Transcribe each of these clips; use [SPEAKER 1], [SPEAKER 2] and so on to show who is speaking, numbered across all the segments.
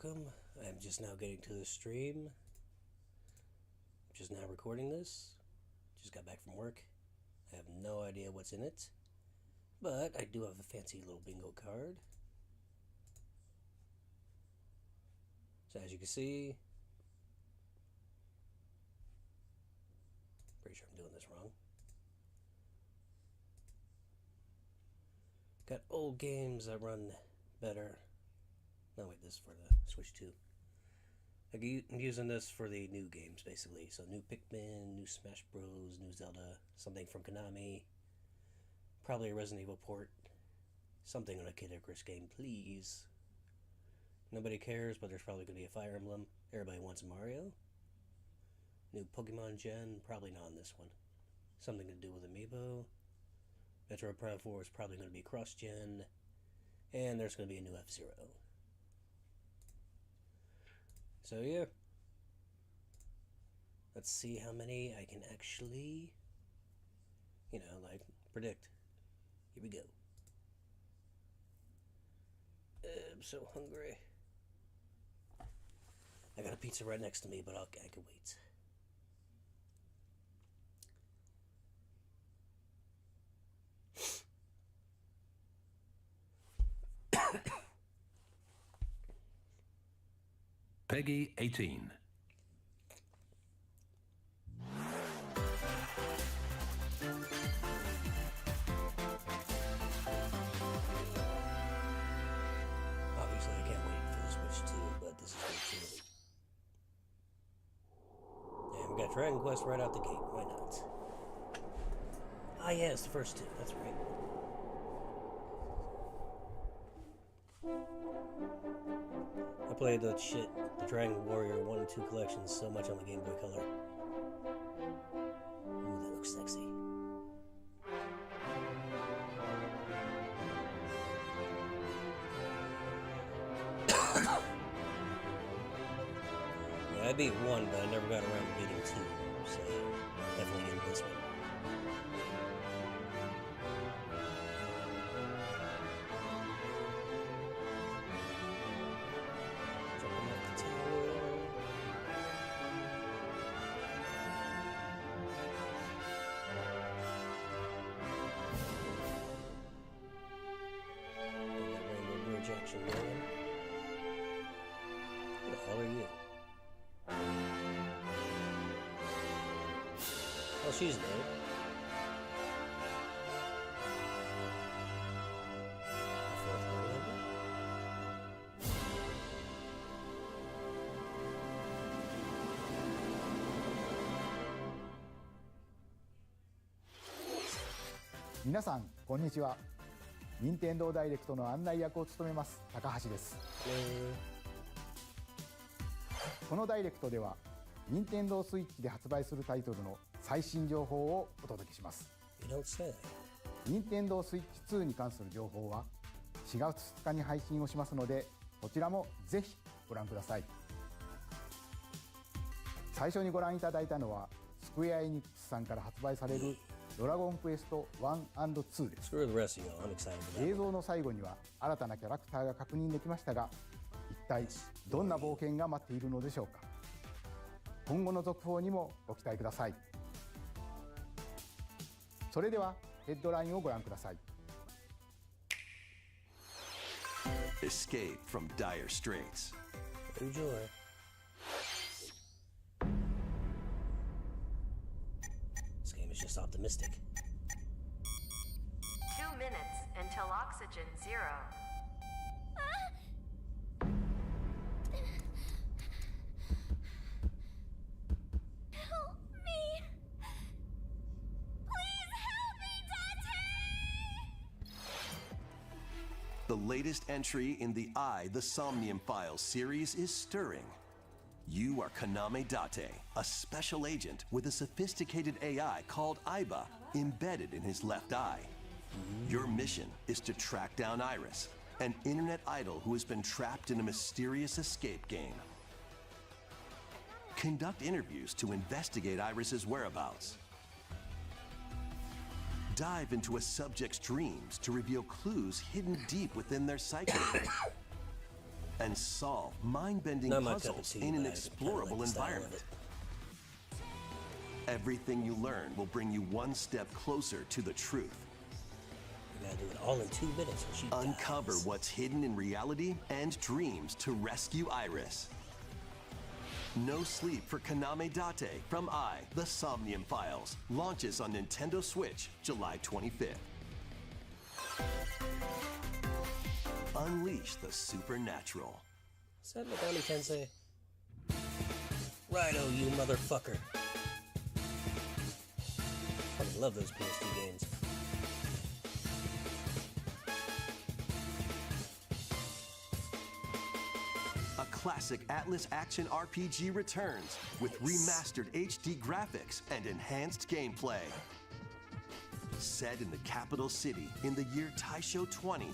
[SPEAKER 1] welcome. I'm just now getting to the stream. Just now recording this. Just got back from work. I have no idea what's in it. But I do have a fancy little bingo card. So as you can see, pretty sure I'm doing this wrong. Got old games that run better. No, wait, this is for the Switch 2. I'm using this for the new games, basically. So new Pikmin, new Smash Bros, new Zelda, something from Konami. Probably a Resident Evil port. Something on a Kid Icarus game, please. Nobody cares, but there's probably going to be a Fire Emblem. Everybody wants Mario. New Pokemon Gen, probably not on this one. Something to do with Amiibo. Metroid Prime 4 is probably going to be cross-gen. And there's going to be a new F-Zero. So yeah. Let's see how many I can actually, predict. Here we go. I'm so hungry. I got a pizza right next to me, but I can wait.
[SPEAKER 2] Peggy 18.
[SPEAKER 1] Obviously, I can't wait for the Switch 2, but this is good too. And we got Dragon Quest right out the gate. Why not? Ah, yeah, it's the first two. That's right. I played the Dragon Warrior 1 and 2 collections so much on the Game Boy Color. Ooh, that looks sexy. Yeah, I beat 1, but I never got around to beating 2, so definitely getting this one. Action Million. Who the hell are you? Oh, she's dead. Fourth one member.
[SPEAKER 3] 皆さんこんにちは。任天堂ダイレクトの案内役を務めます高橋です。このダイレクトでは任天堂スイッチで発売するタイトルの最新情報をお届けします。任天堂スイッチ2に関する情報は4月2日に配信をしますので、こちらもぜひご覧ください。最初にご覧いただいたのはスクエアエニックスさんから発売されるドラゴンクエスト1&2です。映像の最後には新たなキャラクターが確認できましたが、一体どんな冒険が待っているのでしょうか。今後の続報にもご期待ください。それではヘッドラインをご覧ください。
[SPEAKER 2] Escape from dire straits.
[SPEAKER 1] Enjoy. This game is just optimistic.
[SPEAKER 4] 2 minutes until oxygen 0.
[SPEAKER 5] Help me! Please help me, Dante!
[SPEAKER 2] The latest entry in the The Somnium Files series is stirring. You are Kaname Date, a special agent with a sophisticated AI called Aiba embedded in his left eye. Your mission is to track down Iris, an internet idol who has been trapped in a mysterious escape game. Conduct interviews to investigate Iris's whereabouts. Dive into a subject's dreams to reveal clues hidden deep within their psyche. and solve mind-bending
[SPEAKER 1] Not my cup of
[SPEAKER 2] puzzles
[SPEAKER 1] tea,
[SPEAKER 2] in an
[SPEAKER 1] but I kinda like
[SPEAKER 2] explorable
[SPEAKER 1] the style of
[SPEAKER 2] environment.
[SPEAKER 1] it.
[SPEAKER 2] Everything you learn will bring you one step closer to the truth.
[SPEAKER 1] You gotta do it all in 2 minutes or she
[SPEAKER 2] Uncover
[SPEAKER 1] dies.
[SPEAKER 2] what's hidden in reality and dreams to rescue Iris. No Sleep for Kaname Date from The Somnium Files launches on Nintendo Switch July 25th. Unleash the supernatural.
[SPEAKER 1] Is that Megami Tensei? Righto, you motherfucker. Fucking love those PS2 games.
[SPEAKER 2] A classic Atlas action RPG returns with remastered HD graphics and enhanced gameplay. Set in the capital city in the year Taisho 20,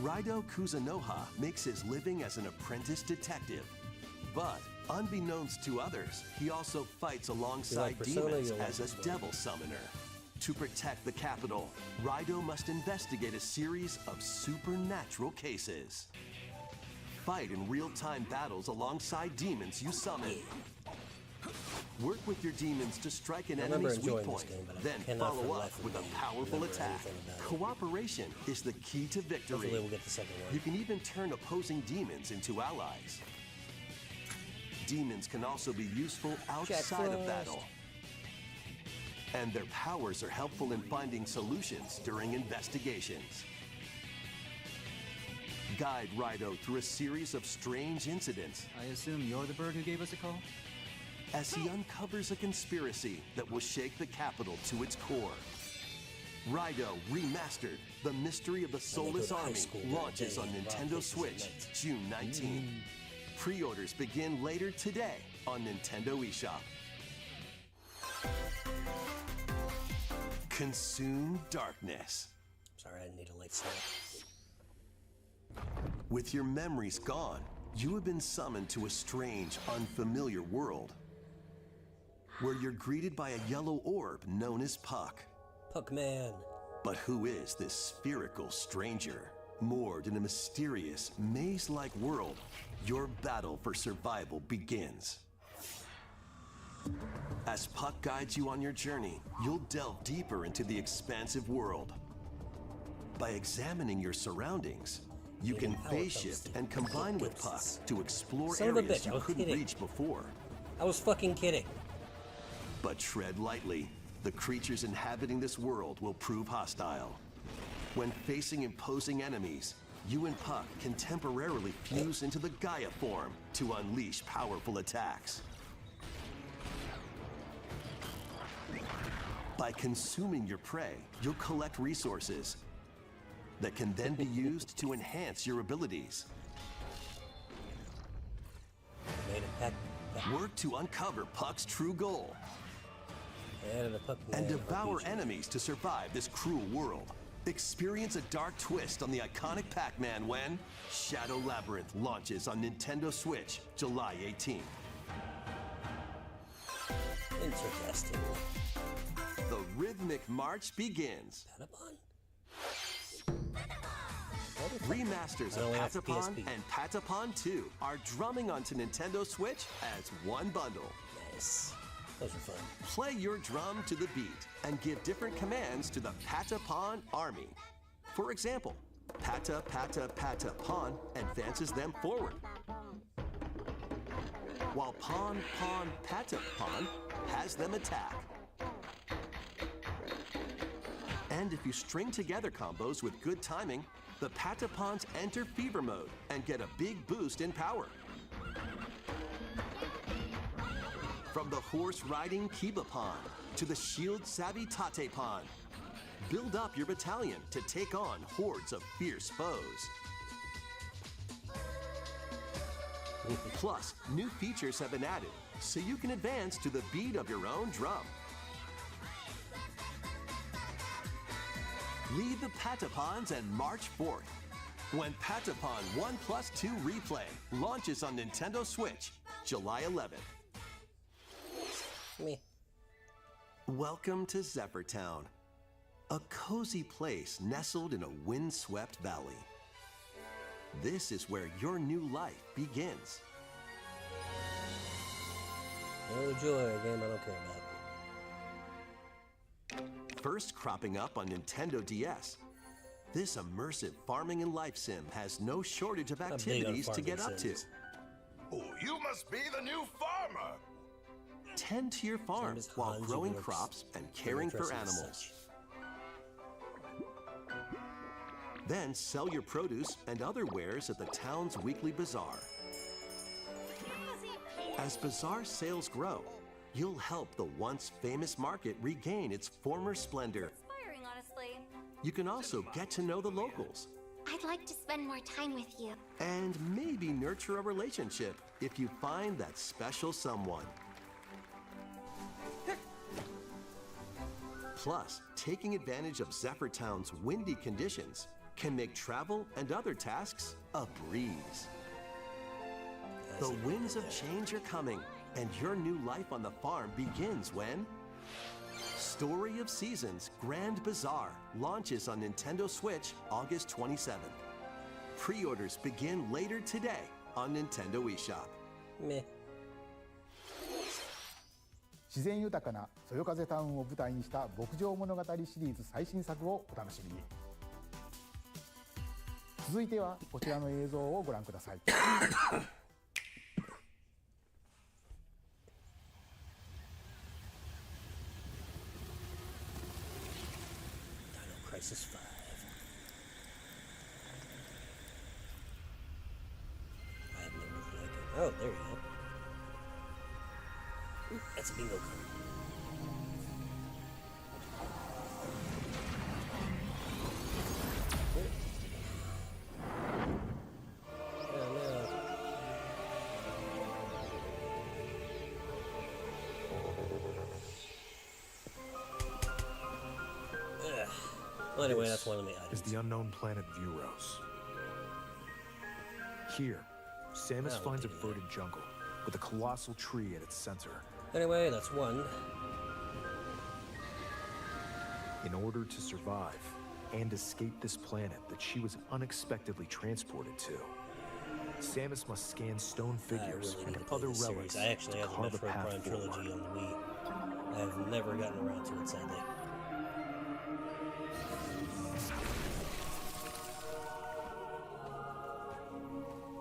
[SPEAKER 2] Raido Kuzunoha makes his living as an apprentice detective. But unbeknownst to others, he also fights alongside
[SPEAKER 1] Persona,
[SPEAKER 2] demons
[SPEAKER 1] you'll like
[SPEAKER 2] as a
[SPEAKER 1] this one.
[SPEAKER 2] devil summoner. To protect the capital, Raido must investigate a series of supernatural cases. Fight in real-time battles alongside demons you summon. Work with your demons to strike an
[SPEAKER 1] I remember
[SPEAKER 2] enemy's weak
[SPEAKER 1] enjoying this
[SPEAKER 2] point,
[SPEAKER 1] game, but I
[SPEAKER 2] then
[SPEAKER 1] cannot for the
[SPEAKER 2] follow up
[SPEAKER 1] life of
[SPEAKER 2] with a
[SPEAKER 1] me
[SPEAKER 2] powerful
[SPEAKER 1] remember
[SPEAKER 2] attack.
[SPEAKER 1] anything about it.
[SPEAKER 2] Cooperation is the key to victory.
[SPEAKER 1] Hopefully we'll get the second one.
[SPEAKER 2] You can even turn opposing demons into allies. Demons can also be useful outside of
[SPEAKER 1] Frost.
[SPEAKER 2] battle. And their powers are helpful in finding solutions during investigations. Guide Raido through a series of strange incidents
[SPEAKER 6] I assume you're the bird who gave us a call?
[SPEAKER 2] as he uncovers a conspiracy that will shake the capital to its core. Raido Remastered, The Mystery of the Soulless
[SPEAKER 1] to high
[SPEAKER 2] Army,
[SPEAKER 1] school
[SPEAKER 2] launches on
[SPEAKER 1] one day and rock
[SPEAKER 2] Nintendo
[SPEAKER 1] places at
[SPEAKER 2] Switch
[SPEAKER 1] night.
[SPEAKER 2] June 19th. Pre-orders begin later today on Nintendo eShop. Consume darkness.
[SPEAKER 1] Sorry, I need a light snack.
[SPEAKER 2] With your memories gone, you have been summoned to a strange, unfamiliar world where you're greeted by a yellow orb known as Puck.
[SPEAKER 1] Puckman.
[SPEAKER 2] But who is this spherical stranger? Moored in a mysterious, maze-like world, your battle for survival begins. As Puck guides you on your journey, you'll delve deeper into the expansive world. By examining your surroundings, you
[SPEAKER 1] Even
[SPEAKER 2] can
[SPEAKER 1] power
[SPEAKER 2] phase
[SPEAKER 1] comes
[SPEAKER 2] shift
[SPEAKER 1] to
[SPEAKER 2] and combine with Puck
[SPEAKER 1] ghosts.
[SPEAKER 2] to explore
[SPEAKER 1] Son of a
[SPEAKER 2] areas
[SPEAKER 1] bitch, I
[SPEAKER 2] you
[SPEAKER 1] was
[SPEAKER 2] couldn't
[SPEAKER 1] kidding.
[SPEAKER 2] reach before.
[SPEAKER 1] I was fucking kidding.
[SPEAKER 2] But tread lightly. The creatures inhabiting this world will prove hostile. When facing imposing enemies, you and Puck can temporarily fuse into the Gaia form to unleash powerful attacks. By consuming your prey, you'll collect resources that can then be used to enhance your abilities.
[SPEAKER 1] Made a pack.
[SPEAKER 2] Work to uncover Puck's true goal
[SPEAKER 1] Added a Puckman
[SPEAKER 2] and devour
[SPEAKER 1] RPG.
[SPEAKER 2] enemies to survive this cruel world. Experience a dark twist on the iconic Pac-Man when Shadow Labyrinth launches on Nintendo Switch July 18th.
[SPEAKER 1] Interesting.
[SPEAKER 2] The rhythmic march begins.
[SPEAKER 1] Patapon?
[SPEAKER 2] Remasters
[SPEAKER 1] I
[SPEAKER 2] of
[SPEAKER 1] only have the
[SPEAKER 2] Patapon
[SPEAKER 1] PSP.
[SPEAKER 2] and Patapon 2 are drumming onto Nintendo Switch as one bundle.
[SPEAKER 1] Nice. Those are fun.
[SPEAKER 2] Play your drum to the beat and give different commands to the Patapon army. For example, Pata Pata Patapon advances them forward, while Pon Pon Patapon has them attack. And if you string together combos with good timing, the Patapons enter fever mode and get a big boost in power. From the horse-riding Kibapon to the shield-savvy Tatepon, build up your battalion to take on hordes of fierce foes. Plus, new features have been added, so you can advance to the beat of your own drum. Lead the Patapons and march forth when Patapon 1+2 Replay launches on Nintendo Switch July 11th.
[SPEAKER 1] Me.
[SPEAKER 2] Welcome to Zephyrtown, a cozy place nestled in a windswept valley. This is where your new life begins.
[SPEAKER 1] No joy, a game I don't care about.
[SPEAKER 2] First cropping up on Nintendo DS. This immersive farming and life sim has no shortage of activities to get up to.
[SPEAKER 7] Oh, you must be the new farmer!
[SPEAKER 2] Tend to your farm while growing crops and caring for animals. Then sell your produce and other wares at the town's weekly bazaar. As bazaar sales grow, you'll help the once famous market regain its former splendor.
[SPEAKER 5] Inspiring, honestly.
[SPEAKER 2] You can also get to know the locals
[SPEAKER 5] I'd like to spend more time with you.
[SPEAKER 2] and maybe nurture a relationship if you find that special someone. Plus, taking advantage of Zephyr Town's windy conditions can make travel and other tasks a breeze. The winds of change are coming, and your new life on the farm begins when Story of Seasons Grand Bazaar launches on Nintendo Switch August 27th. Pre-orders begin later today on Nintendo eShop.
[SPEAKER 1] Meh.
[SPEAKER 3] 自然豊かなそよ風タウンを舞台にした牧場物語シリーズ最新作をお楽しみに。続いてはこちらの映像をご覧ください。
[SPEAKER 1] Crisis 5. I have never really liked it. Oh, there you go. Ooh, that's a bingo card. Oh, no. Ugh. Well, anyway, that's one of the
[SPEAKER 8] Is
[SPEAKER 1] items.
[SPEAKER 8] the unknown planet Vuros. Here, Samus finds a verdant jungle with a colossal tree at its center.
[SPEAKER 1] Anyway, that's one.
[SPEAKER 8] In order to survive and escape this planet that she was unexpectedly transported to, Samus must scan stone
[SPEAKER 1] I
[SPEAKER 8] figures
[SPEAKER 1] really
[SPEAKER 8] and
[SPEAKER 1] need to play
[SPEAKER 8] other
[SPEAKER 1] this
[SPEAKER 8] relics
[SPEAKER 1] series. I actually
[SPEAKER 8] to
[SPEAKER 1] have the
[SPEAKER 8] carve a
[SPEAKER 1] Metroid
[SPEAKER 8] path
[SPEAKER 1] Prime
[SPEAKER 8] forward.
[SPEAKER 1] trilogy on the Wii. I've never gotten around to it, sadly.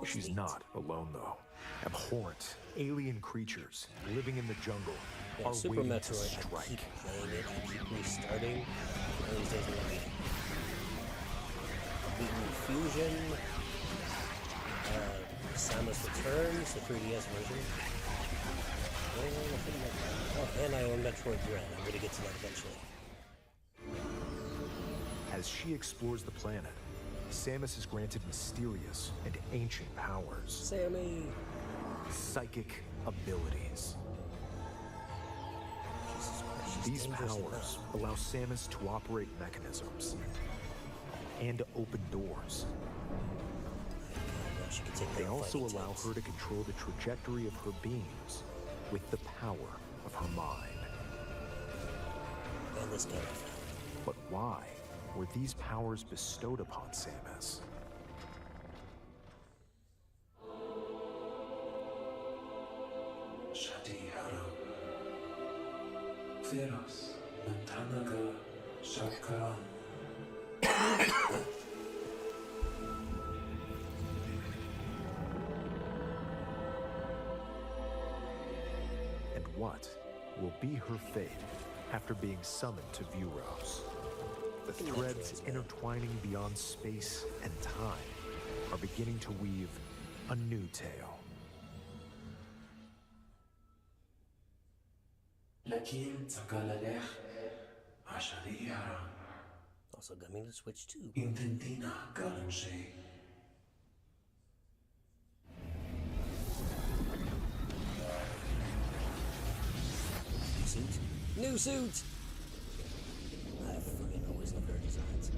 [SPEAKER 8] She's not alone, though. Abhorrent, alien creatures living in the jungle
[SPEAKER 1] Yeah,
[SPEAKER 8] are
[SPEAKER 1] Super
[SPEAKER 8] waiting to
[SPEAKER 1] Metroid, I
[SPEAKER 8] strike.
[SPEAKER 1] keep playing it, I keep restarting. One of these days I'm gonna beaten Fusion, Samus Returns, the 3DS version. Oh, and I own Metroid Dread. I'm gonna get to that eventually.
[SPEAKER 8] As she explores the planet, Samus is granted mysterious and ancient powers,
[SPEAKER 1] Sammy!
[SPEAKER 8] psychic abilities.
[SPEAKER 1] Jesus Christ, she's
[SPEAKER 8] These
[SPEAKER 1] dangerous
[SPEAKER 8] powers
[SPEAKER 1] enough.
[SPEAKER 8] allow Samus to operate mechanisms and open doors.
[SPEAKER 1] Now she can take
[SPEAKER 8] They
[SPEAKER 1] down
[SPEAKER 8] also
[SPEAKER 1] fighting
[SPEAKER 8] allow
[SPEAKER 1] tanks.
[SPEAKER 8] her to control the trajectory of her beams with the power of her mind.
[SPEAKER 1] And this guy I found.
[SPEAKER 8] But why were these powers bestowed upon Samus?
[SPEAKER 9] Shadihara Theros Mantanaga Shakaran.
[SPEAKER 8] And what will be her fate after being summoned to Vuros? The threads intertwining beyond space and time are beginning to weave a new tale.
[SPEAKER 9] Lakin Tagalalech Ashadihara
[SPEAKER 1] Also coming to Switch 2.
[SPEAKER 9] Intendina Galamshay.
[SPEAKER 1] New suit. New suit! I freaking always love her designs.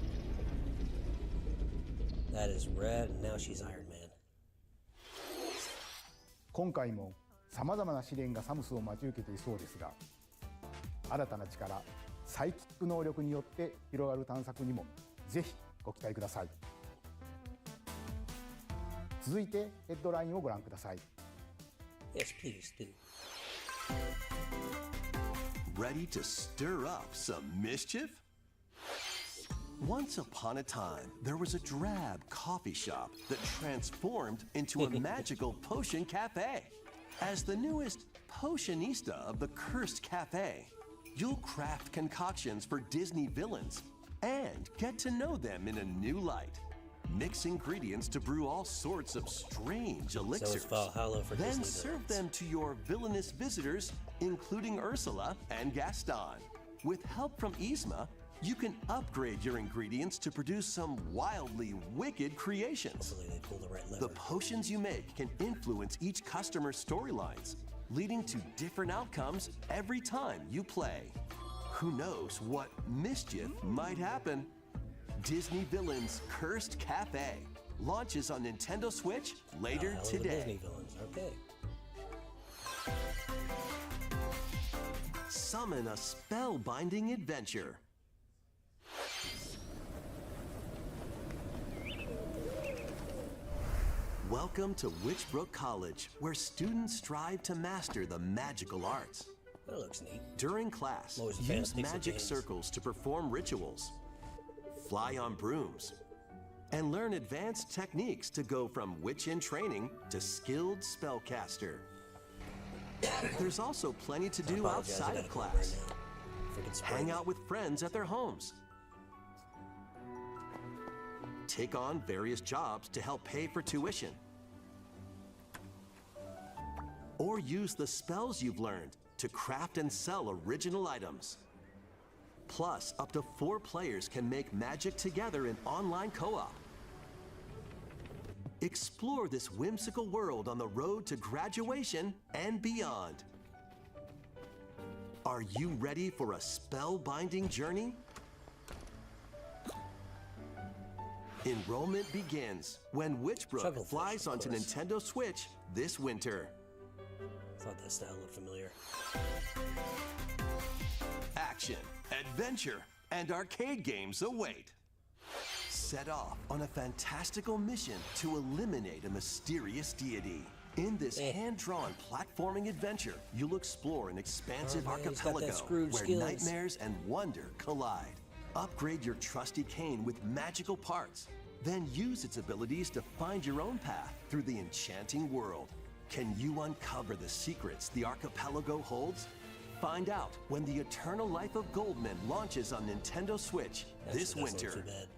[SPEAKER 1] That is red, and now she's Iron Man.
[SPEAKER 3] 今回もさまざまな試練がサムスを待ち受けていそうですが、新たな力サイキック能力によって広がる探索にもぜひご期待ください。続いてヘッドラインをご覧ください。
[SPEAKER 1] Yes, please do.
[SPEAKER 2] Ready to stir up some mischief? Once upon a time, there was a drab coffee shop that transformed into a magical potion cafe. As the newest potionista of the Cursed Cafe, you'll craft concoctions for Disney villains and get to know them in a new light. Mix ingredients to brew all sorts of strange elixirs.
[SPEAKER 1] So it's Valhalla for
[SPEAKER 2] Then
[SPEAKER 1] Disney
[SPEAKER 2] serve
[SPEAKER 1] villains.
[SPEAKER 2] them to your villainous visitors, including Ursula and Gaston. With help from Yzma, you can upgrade your ingredients to produce some wildly wicked creations.
[SPEAKER 1] Hopefully they pull the right lever.
[SPEAKER 2] The potions you make can influence each customer's storylines, leading to different outcomes every time you play. Who knows what mischief might happen? Disney Villains Cursed Cafe launches on Nintendo Switch later
[SPEAKER 1] Valhalla the
[SPEAKER 2] today.
[SPEAKER 1] Disney villains. Okay.
[SPEAKER 2] Summon a spellbinding adventure. Welcome to Witchbrook College, where students strive to master the magical arts.
[SPEAKER 1] That looks neat.
[SPEAKER 2] During class,
[SPEAKER 1] I'm always a fan
[SPEAKER 2] use
[SPEAKER 1] of pixel
[SPEAKER 2] magic
[SPEAKER 1] games.
[SPEAKER 2] circles to perform rituals, fly on brooms, and learn advanced techniques to go from witch in training to skilled spellcaster. There's also plenty to do
[SPEAKER 1] Apologize, I
[SPEAKER 2] outside
[SPEAKER 1] gotta
[SPEAKER 2] of
[SPEAKER 1] go
[SPEAKER 2] class.
[SPEAKER 1] right now. Freaking spring.
[SPEAKER 2] Hang out with friends at their homes. Take on various jobs to help pay for tuition. Or use the spells you've learned to craft and sell original items. Plus, up to 4 players can make magic together in online co-op. Explore this whimsical world on the road to graduation and beyond. Are you ready for a spellbinding journey? Enrollment begins when Witchbrook
[SPEAKER 1] Chucklefish,
[SPEAKER 2] flies
[SPEAKER 1] of
[SPEAKER 2] onto
[SPEAKER 1] course.
[SPEAKER 2] Nintendo Switch this winter.
[SPEAKER 1] Thought that style looked familiar.
[SPEAKER 2] Action, adventure, and arcade games await. Set off on a fantastical mission to eliminate a mysterious deity. In this hand-drawn platforming adventure, you'll explore an expansive
[SPEAKER 1] Oh, man, he's got that
[SPEAKER 2] archipelago
[SPEAKER 1] Scrooge
[SPEAKER 2] where
[SPEAKER 1] skills.
[SPEAKER 2] nightmares and wonder collide. Upgrade your trusty cane with magical parts, then use its abilities to find your own path through the enchanting world. Can you uncover the secrets the archipelago holds? Find out when the Eternal Life of Goldman launches on Nintendo Switch this
[SPEAKER 1] That's not
[SPEAKER 2] winter.
[SPEAKER 1] too bad.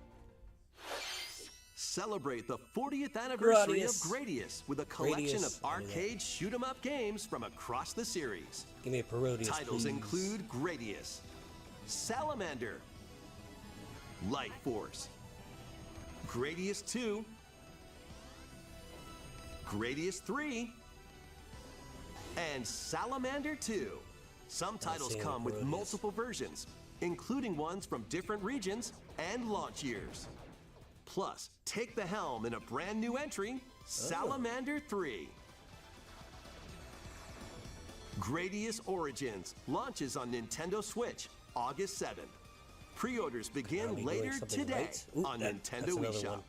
[SPEAKER 2] Celebrate the 40th anniversary
[SPEAKER 1] Gradius.
[SPEAKER 2] of Gradius with a collection
[SPEAKER 1] Gradius.
[SPEAKER 2] of arcade shoot-'em-up games from across the series.
[SPEAKER 1] Give me a Parodius,
[SPEAKER 2] Titles
[SPEAKER 1] please.
[SPEAKER 2] include Gradius, Salamander, Light Force, Gradius 2, Gradius 3, and Salamander 2. Some titles
[SPEAKER 1] seeing
[SPEAKER 2] come with
[SPEAKER 1] Parodius.
[SPEAKER 2] multiple versions, including ones from different regions and launch years. Plus, take the helm in a brand new entry, Salamander 3. Gradius Origins launches on Nintendo Switch August 7th. Pre-orders begin
[SPEAKER 1] Are we doing
[SPEAKER 2] later
[SPEAKER 1] something
[SPEAKER 2] today
[SPEAKER 1] right? Ooh,
[SPEAKER 2] on
[SPEAKER 1] that's
[SPEAKER 2] Nintendo
[SPEAKER 1] another
[SPEAKER 2] eShop.
[SPEAKER 1] one.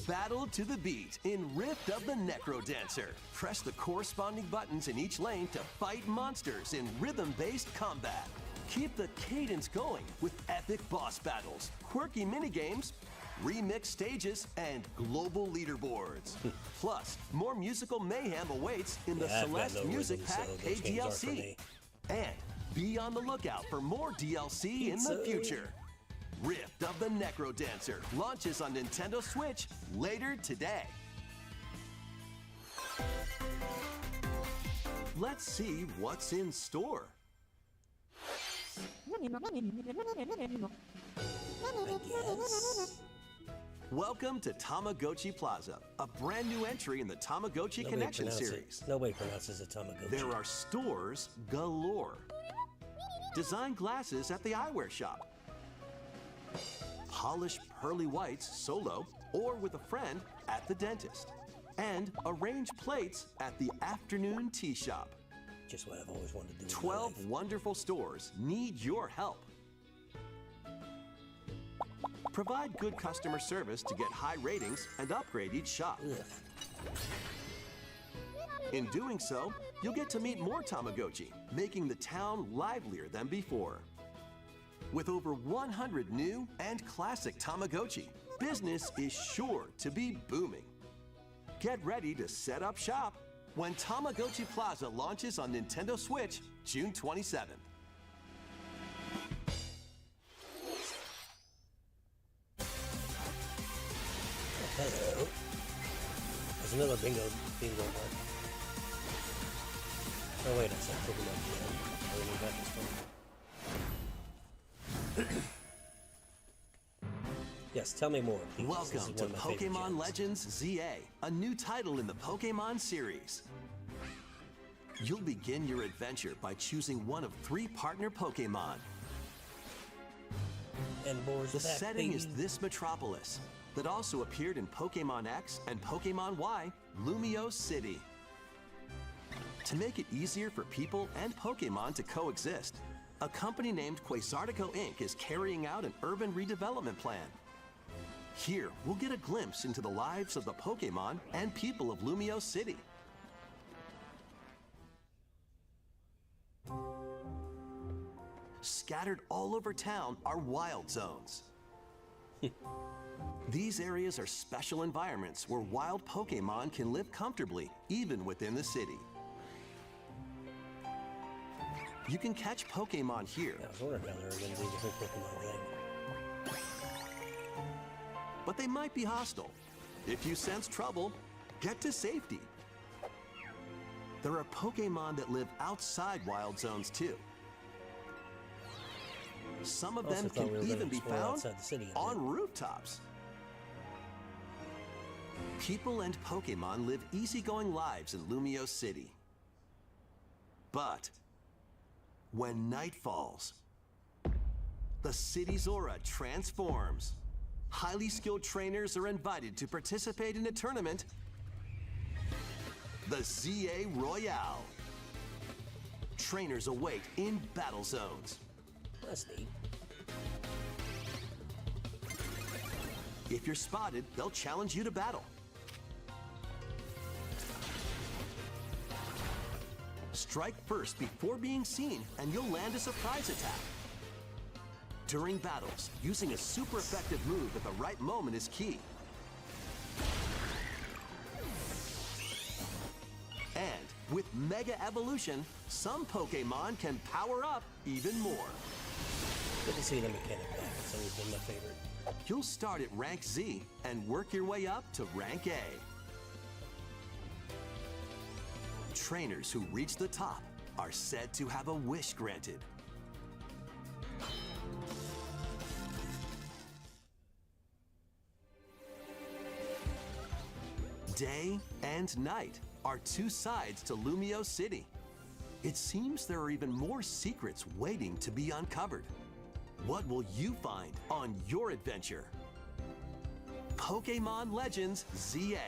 [SPEAKER 2] Battle to the beat in Rift of the Necro Dancer. Press the corresponding buttons in each lane to fight monsters in rhythm-based combat. Keep the cadence going with epic boss battles, quirky minigames, remix stages, and global leaderboards. Plus, more musical mayhem awaits in the
[SPEAKER 1] Yeah, I've got
[SPEAKER 2] Celeste
[SPEAKER 1] no
[SPEAKER 2] Music
[SPEAKER 1] rhythm,
[SPEAKER 2] Pack
[SPEAKER 1] so
[SPEAKER 2] paid
[SPEAKER 1] those games aren't for
[SPEAKER 2] DLC.
[SPEAKER 1] me.
[SPEAKER 2] And be on the lookout for more DLC in the
[SPEAKER 1] Pizza.
[SPEAKER 2] future. Rift of the Necro Dancer launches on Nintendo Switch later today. Let's see what's in store.
[SPEAKER 1] I guess.
[SPEAKER 2] Welcome to Tamagotchi Plaza, a brand new entry in the Tamagotchi Connection series.
[SPEAKER 1] Nobody pronounces it Tamagotchi.
[SPEAKER 2] There are stores galore. Design glasses at the eyewear shop. Polish pearly whites solo or with a friend at the dentist. And arrange plates at the afternoon tea shop.
[SPEAKER 1] Just what I've always wanted to do.
[SPEAKER 2] 12 wonderful stores need your help. Provide good customer service to get high ratings and upgrade each shop. In doing so, you'll get to meet more Tamagotchi, making the town livelier than before. With over 100 new and classic Tamagotchi, business is sure to be booming. Get ready to set up shop when Tamagotchi Plaza launches on Nintendo Switch June 27th.
[SPEAKER 1] Hello. There's another bingo mark. Oh wait, I said Pokemon GM. I already got this one. Yes, tell me more, please.
[SPEAKER 2] Welcome to Pokemon Legends ZA, a new title in the Pokemon series. You'll begin your adventure by choosing one of 3 partner Pokemon.
[SPEAKER 1] And
[SPEAKER 2] the setting is this metropolis that also appeared in Pokemon X and Pokemon Y, Lumio City. To make it easier for people and Pokemon to coexist, a company named Quasartico Inc. is carrying out an urban redevelopment plan. Here, we'll get a glimpse into the lives of the Pokemon and people of Lumio City. Scattered all over town are wild zones. These areas are special environments where wild Pokemon can live comfortably, even within the city. You can catch Pokemon here.
[SPEAKER 1] Yeah, I was wondering how they were going to do the whole Pokemon thing.
[SPEAKER 2] But they might be hostile. If you sense trouble, get to safety. There are Pokemon that live outside wild zones too. Some of them can even be found on rooftops. People and Pokemon live easygoing lives in Lumio City. But when night falls, the city's aura transforms. Highly skilled trainers are invited to participate in a tournament, the ZA Royale. Trainers await in battle zones.
[SPEAKER 1] That's neat.
[SPEAKER 2] If you're spotted, they'll challenge you to battle. Strike first before being seen, and you'll land a surprise attack. During battles, using a super effective move at the right moment is key. And with Mega Evolution, some Pokemon can power up even more.
[SPEAKER 1] Good to see the mechanic back. It's always been my favorite.
[SPEAKER 2] You'll start at Rank Z and work your way up to Rank A. Trainers who reach the top are said to have a wish granted. Day and night are 2 sides to Lumio City. It seems there are even more secrets waiting to be uncovered. What will you find on your adventure? Pokemon Legends ZA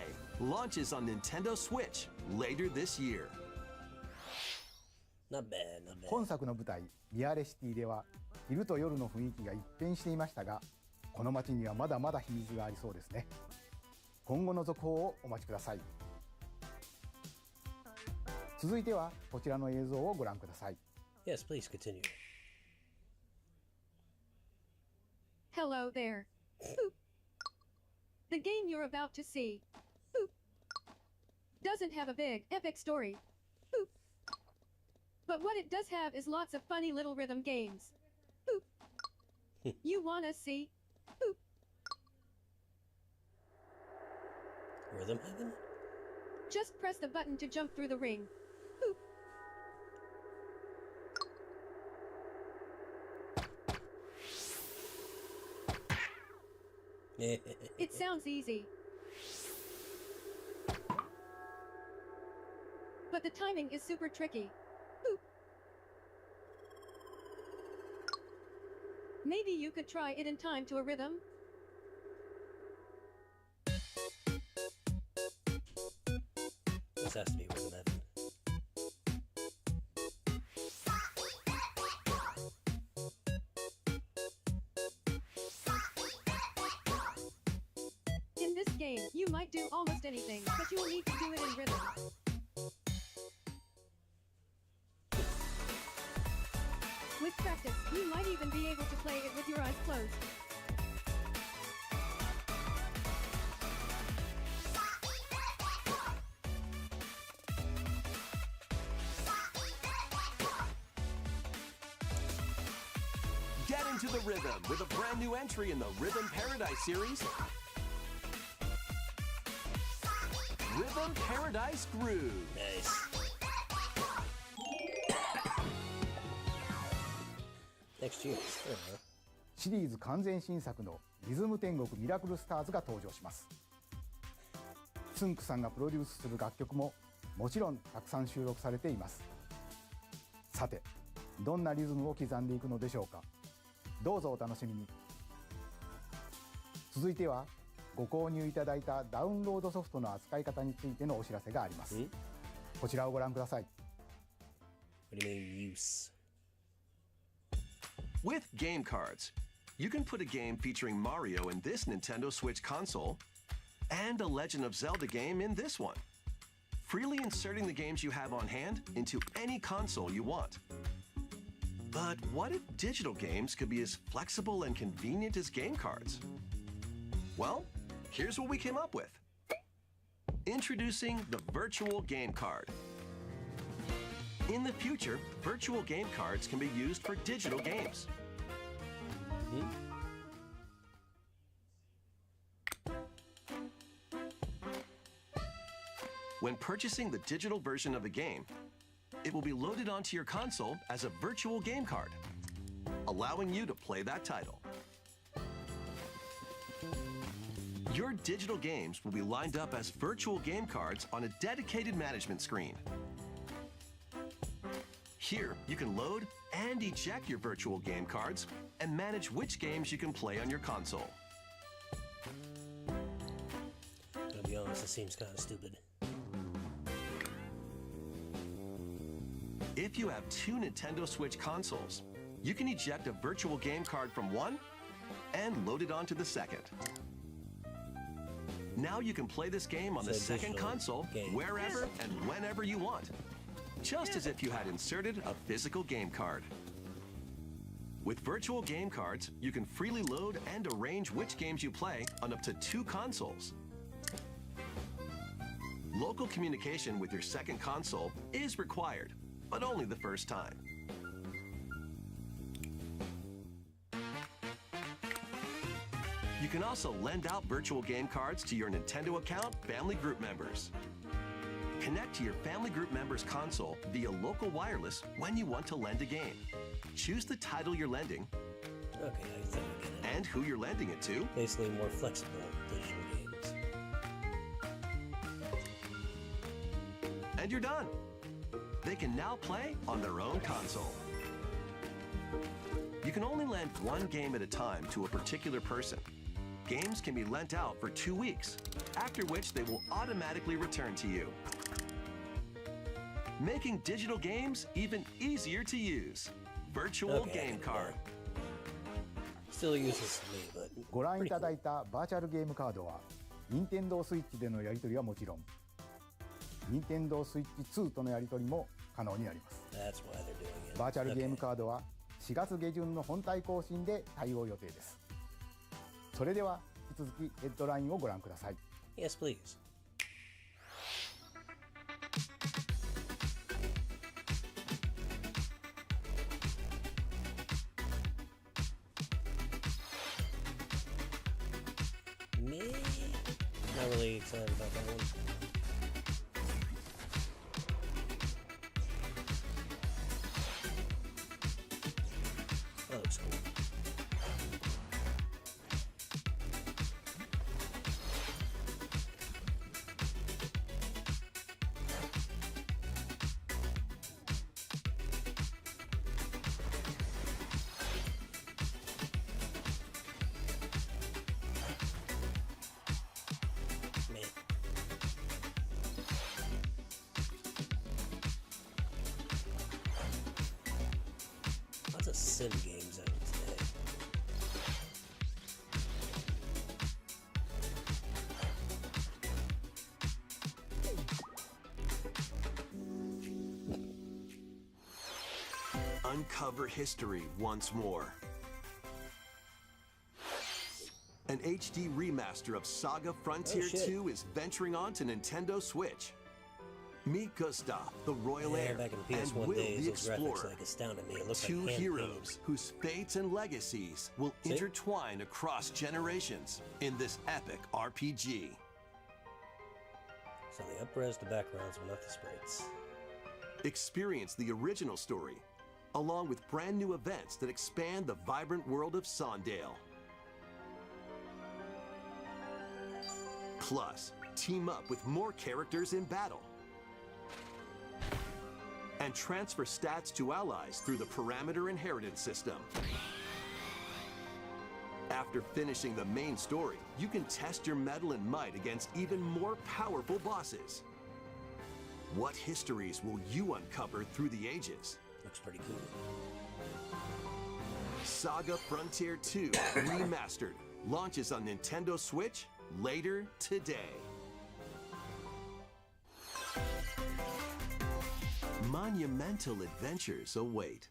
[SPEAKER 2] launches on Nintendo Switch later this year.
[SPEAKER 1] Not bad, not bad.
[SPEAKER 3] 今作の舞台ミアレシティでは昼と夜の雰囲気が一変していましたが、この街にはまだまだ秘密がありそうですね。今後の続報をお待ちください。続いてはこちらの映像をご覧ください。
[SPEAKER 1] Yes, please continue.
[SPEAKER 10] Hello there. Boop. The game you're about to see boop, doesn't have a big, epic story. Boop. But what it does have is lots of funny little rhythm games. Boop. You wanna see? Boop.
[SPEAKER 1] Rhythm Heaven?
[SPEAKER 10] Just press the button to jump through the ring. Boop. It sounds easy. But the timing is super tricky. Boop. Maybe you could try it in time to a rhythm?
[SPEAKER 1] This has to be Rhythm Heaven.
[SPEAKER 10] game, you might do almost anything, but you will need to do it in rhythm. With practice, you might even be able to play it with your eyes closed.
[SPEAKER 2] Get into the rhythm with a brand new entry in the Rhythm Paradise series. Rhythm Paradise Groove.
[SPEAKER 1] Nice. Next year.
[SPEAKER 3] シリーズ完全新作のリズム天国ミラクルスターズが登場します。つんくさんがプロデュースする楽曲ももちろんたくさん収録されています。さて、どんなリズムを刻んでいくのでしょうか。どうぞお楽しみに。続いてはご購入いただいたダウンロードソフトの扱い方についてのお知らせがあります。こちらをご覧ください。
[SPEAKER 1] What do you mean use?
[SPEAKER 2] With game cards, you can put a game featuring Mario in this Nintendo Switch console and a Legend of Zelda game in this one, freely inserting the games you have on hand into any console you want. But what if digital games could be as flexible and convenient as game cards? Well, here's what we came up with. Introducing the Virtual Game Card. In the future, virtual game cards can be used for digital games. When purchasing the digital version of a game, it will be loaded onto your console as a virtual game card, allowing you to play that title. Your digital games will be lined up as virtual game cards on a dedicated management screen. Here, you can load and eject your virtual game cards and manage which games you can play on your console.
[SPEAKER 1] To be honest, it seems kind of stupid.
[SPEAKER 2] If you have two Nintendo Switch consoles, you can eject a virtual game card from one and load it onto the second. Now you can play this game on the second console wherever and whenever you want, just as if you had inserted a physical game card. With virtual game cards, you can freely load and arrange which games you play on up to two consoles. Local communication with your second console is required, but only the first time. You can also lend out virtual game cards to your Nintendo account family group members. Connect to your family group members' console via local wireless when you want to lend a game. Choose the title you're lending,
[SPEAKER 1] Okay, I think I get it.
[SPEAKER 2] and who you're lending it to,
[SPEAKER 1] Basically, more flexible digital games.
[SPEAKER 2] and you're done. They can now play on their own console. You can only lend one game at a time to a particular person. Games can be lent out for 2 weeks, after which they will automatically return to you. Making digital games even easier to use. Virtual Game Card.
[SPEAKER 1] Still useless to me, but
[SPEAKER 3] ご覧い
[SPEAKER 1] pretty
[SPEAKER 3] た
[SPEAKER 1] cool.
[SPEAKER 3] だいたバーチャルゲームカードは、任天堂スイッチでのやり取りはもちろん、任天堂スイッチ2とのやり取りも可能になります。
[SPEAKER 1] That's why they're doing it.
[SPEAKER 3] バーチャルゲーム
[SPEAKER 1] Okay.
[SPEAKER 3] カードは4月下旬の本体更新で対応予定です。それでは引き続きヘッドラインをご覧ください。
[SPEAKER 1] Yes, please. Me? Not really excited about that one. That looks cool. Man. Lots of sim games out today.
[SPEAKER 2] uncover history once more. An HD remaster of Saga Frontier 2 is venturing on to Nintendo Switch. Meet Gustav, the royal heir,
[SPEAKER 1] back in the
[SPEAKER 2] and
[SPEAKER 1] PS1
[SPEAKER 2] Will
[SPEAKER 1] days,
[SPEAKER 2] the
[SPEAKER 1] those graphics,
[SPEAKER 2] explorer.
[SPEAKER 1] like, astounded me. It looked
[SPEAKER 2] Two
[SPEAKER 1] like
[SPEAKER 2] heroes whose fates and legacies will intertwine across generations in this epic RPG.
[SPEAKER 1] So they up-res the backgrounds, but not the sprites.
[SPEAKER 2] Experience the original story, along with brand new events that expand the vibrant world of Sondale. Plus, team up with more characters in battle. And transfer stats to allies through the parameter inheritance system. After finishing the main story, you can test your mettle and might against even more powerful bosses. What histories will you uncover through the ages?
[SPEAKER 1] Looks pretty cool.
[SPEAKER 2] Saga Frontier 2 Remastered launches on Nintendo Switch later today. Monumental adventures await.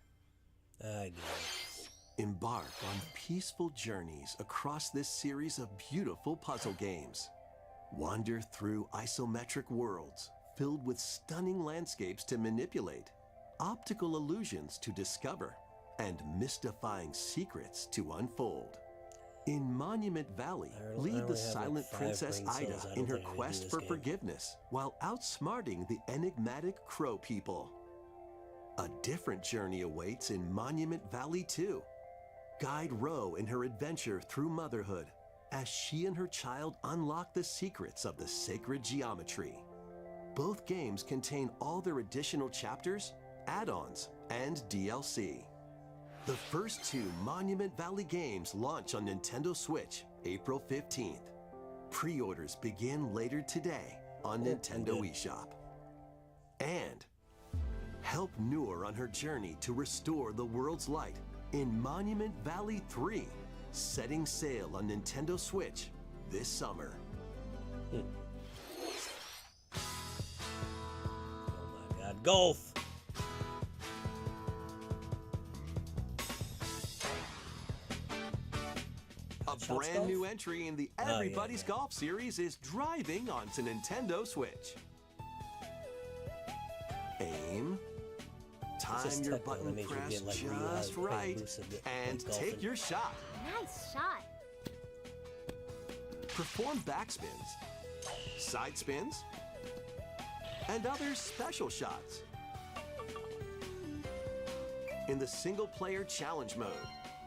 [SPEAKER 1] I guess.
[SPEAKER 2] Embark on peaceful journeys across this series of beautiful puzzle games. Wander through isometric worlds filled with stunning landscapes to manipulate, optical illusions to discover, and mystifying secrets to unfold. In Monument Valley, lead the silent Princess Ida in her quest for forgiveness while outsmarting the enigmatic Crow people. A different journey awaits in Monument Valley 2. Guide Ro in her adventure through motherhood as she and her child unlock the secrets of the sacred geometry. Both games contain all their additional chapters, add-ons, and DLC. The first two Monument Valley games launch on Nintendo Switch April 15th. Pre-orders begin later today on Nintendo eShop. And help Noor on her journey to restore the world's light in Monument Valley 3, setting sail on Nintendo Switch this summer.
[SPEAKER 1] Oh my god, golf!
[SPEAKER 2] A brand new entry in the Everybody's Golf series is driving onto Nintendo Switch. Aim, time your button press just right, and take your shot.
[SPEAKER 5] Nice shot.
[SPEAKER 2] Perform backspins, side spins, and other special shots. In the single-player challenge mode,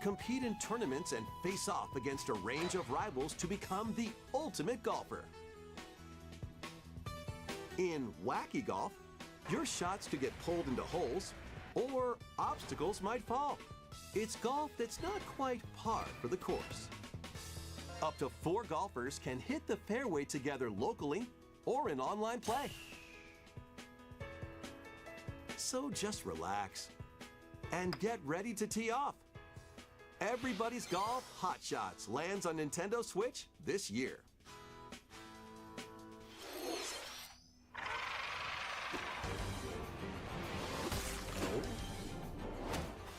[SPEAKER 2] compete in tournaments and face off against a range of rivals to become the ultimate golfer. In Wacky Golf, your shots could get pulled into holes, or obstacles might fall. It's golf that's not quite par for the course. Up to 4 golfers can hit the fairway together locally or in online play. So just relax and get ready to tee off. Everybody's Golf Hot Shots lands on Nintendo Switch this year.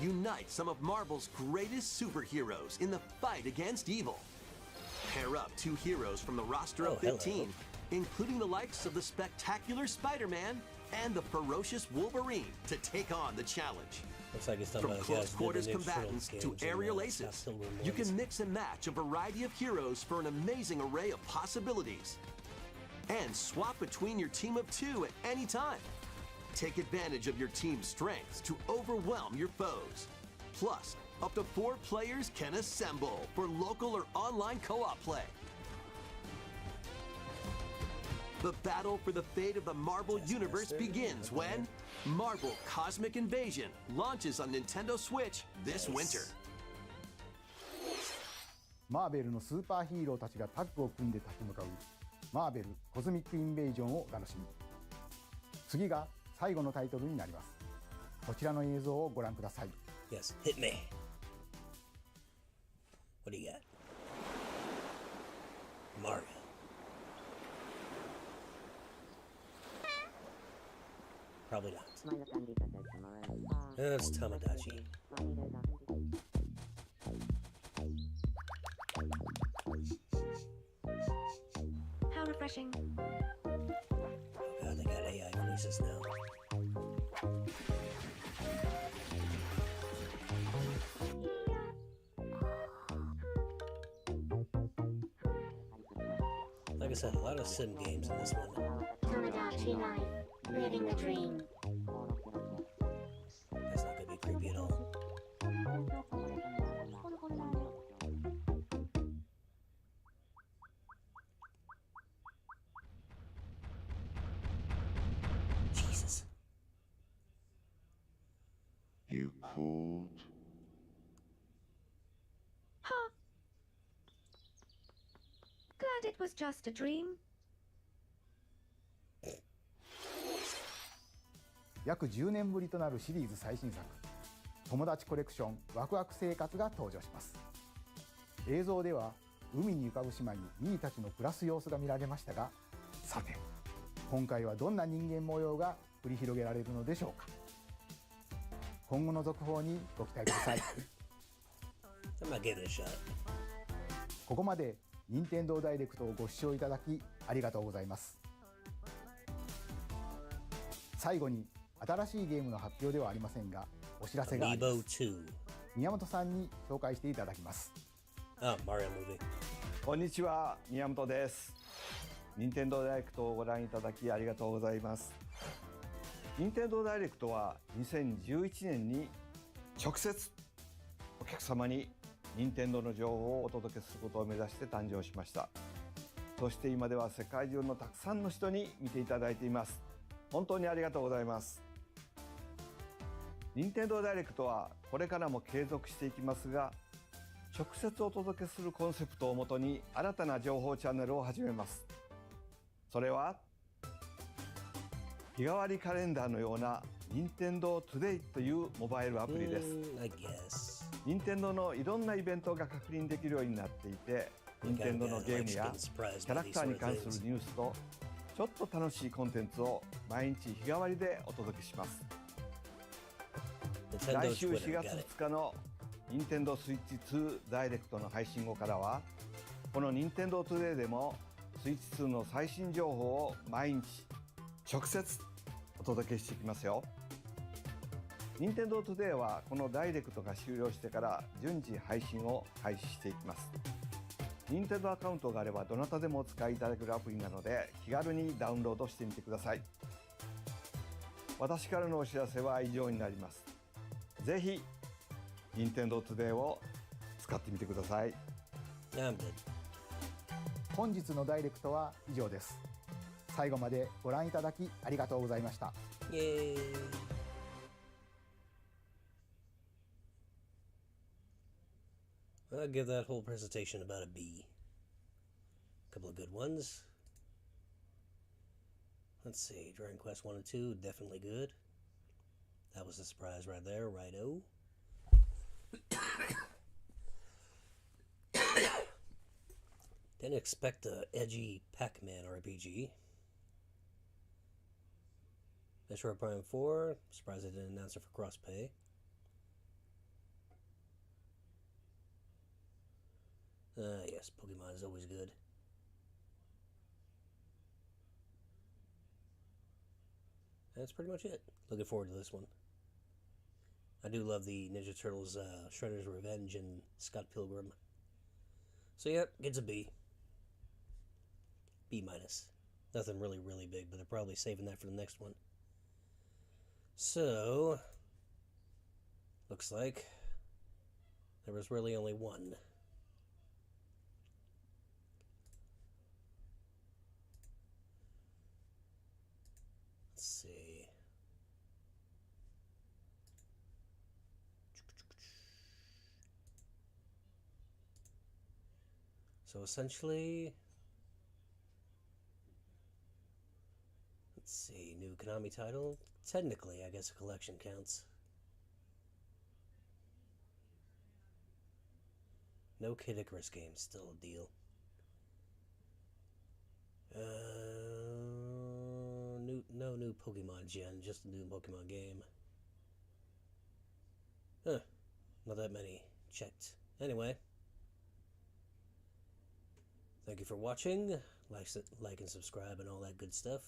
[SPEAKER 2] Unite some of Marvel's greatest superheroes in the fight against evil. Pair up 2 heroes from the roster of 15, including the likes of the spectacular Spider-Man and the ferocious Wolverine, to take on the challenge.
[SPEAKER 1] Looks like it's done
[SPEAKER 2] From
[SPEAKER 1] by the
[SPEAKER 2] close
[SPEAKER 1] guys who
[SPEAKER 2] quarters
[SPEAKER 1] did the new
[SPEAKER 2] combatants
[SPEAKER 1] Turtles
[SPEAKER 2] to
[SPEAKER 1] games and,
[SPEAKER 2] aerial
[SPEAKER 1] Scott
[SPEAKER 2] aces,
[SPEAKER 1] Pilgrim
[SPEAKER 2] you
[SPEAKER 1] ones.
[SPEAKER 2] can mix and match a variety of heroes for an amazing array of possibilities. And swap between your team of 2 at any time. Take advantage of your team's strengths to overwhelm your foes. Plus, up to 4 players can assemble for local or online co-op play. The battle for the fate of the Marvel Universe begins when Marvel Cosmic Invasion launches on Nintendo Switch this winter.
[SPEAKER 3] マーベルのスーパーヒーローたちがタッグを組んで立ち向かうマーベルコズミックインベージョンをお楽しみ。次が最後のタイトルになります。こちらの映像をご覧ください。
[SPEAKER 1] Yes, hit me. What do you got? Mario. Probably not. It's Tamagotchi.
[SPEAKER 5] How refreshing.
[SPEAKER 1] God, they got AI voices now. Like I said, a lot of sim games in this one.
[SPEAKER 5] Tamagotchi life. Living the dream.
[SPEAKER 1] That's not gonna be creepy at all. Jesus.
[SPEAKER 7] You called?
[SPEAKER 5] Huh. Glad it was just a dream.
[SPEAKER 3] 約10年ぶりとなるシリーズ最新作友達コレクションワクワク生活が登場します。映像では海に浮かぶ島にミーたちの暮らす様子が見られましたが、さて今回はどんな人間模様が繰り広げられるのでしょうか。今後の続報にご期待ください。
[SPEAKER 1] I'm not giving it a shot.
[SPEAKER 3] ここまで任天堂ダイレクトをご視聴いただきありがとうございます。最後に新しいゲームの発表ではありませんが、お知らせがあります。宮本さんに紹介していただきます。
[SPEAKER 1] Mario movie.
[SPEAKER 11] こんにちは、宮本です。任天堂ダイレクトをご覧いただきありがとうございます。任天堂ダイレクトは2011年に直接お客様に任天堂の情報をお届けすることを目指して誕生しました。そして今では世界中のたくさんの人に見ていただいています。本当にありがとうございます。任天堂ダイレクトはこれからも継続していきますが、直接お届けするコンセプトをもとに新たな情報チャンネルを始めます。それは日替わりカレンダーのような任天堂トゥデイというモバイルアプリです。任天堂のいろんなイベントが確認できるようになっていて、任天堂のゲームやキャラクターに関するニュースとちょっと楽しいコンテンツを毎日日替わりでお届けします。来週4月2日の任天堂スイッチ2ダイレクトの配信後からは、この任天堂トゥデイでもスイッチ2の最新情報を毎日直接お届けしていきますよ。任天堂トゥデイはこのダイレクトが終了してから順次配信を開始していきます。任天堂アカウントがあればどなたでもお使いいただけるアプリなので、気軽にダウンロードしてみてください。私からのお知らせは以上になります。ぜひ任天堂トゥデイを使ってみてください。
[SPEAKER 3] 本日のダイレクトは以上です。最後までご覧いただきありがとうございました。
[SPEAKER 1] I'll give that whole presentation about a B. A couple of good ones. Let's see, Dragon Quest 1 and 2, definitely good. That was a surprise right there, righto. Didn't expect a edgy Pac-Man RPG. Metroid Prime 4, surprised they didn't announce it for cross-pay. Yes, Pokemon is always good. That's pretty much it. Looking forward to this one. I do love the Ninja Turtles, Shredder's Revenge and Scott Pilgrim. So yeah, gets a B. B minus. Nothing really, really big, but they're probably saving that for the next one. So, looks like there was really only one. Let's see. So essentially, let's see, new Konami title. Technically, I guess a collection counts. No Kid Icarus game, still a deal. No, No new Pokemon gen, just a new Pokemon game. Huh. Not that many checked. Anyway. Thank you for watching. Like and subscribe and all that good stuff.